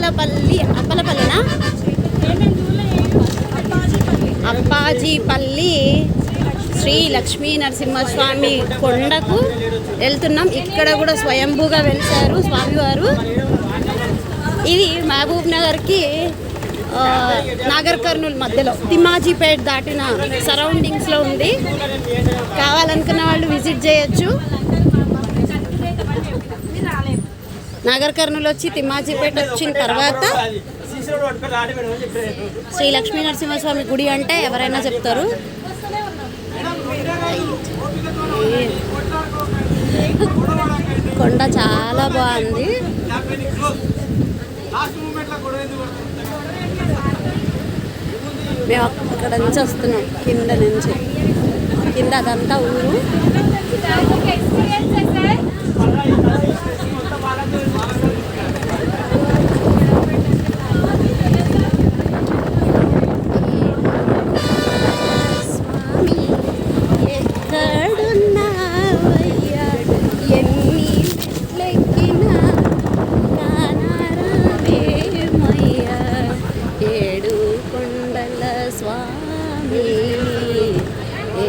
చెప్పండి. అప్పలపల్లినా? అప్పాజీపల్లి శ్రీ లక్ష్మీ నరసింహస్వామి కొండకు వెళ్తున్నాం. ఇక్కడ కూడా స్వయంభూగా వెలిశారు స్వామివారు. ఇది మహబూబ్ నగర్కి నాగర్ కర్నూల్ మధ్యలో తిమ్మాజీపేట్ దాటిన సరౌండింగ్స్లో ఉంది. కావాలనుకున్న వాళ్ళు విజిట్ చేయొచ్చు. నాగర్ కర్నూల్ వచ్చి తిమ్మాజీపేట వచ్చిన తర్వాత శ్రీ లక్ష్మీ నరసింహస్వామి గుడి అంటే ఎవరైనా చెప్తారు. కొండ చాలా బాగుంది. మేము అక్కడ నుంచి వస్తున్నాం, కింద అదంతా ఊరు.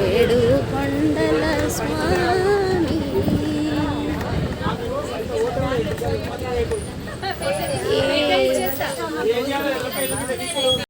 ఏడు కొండల స్వామి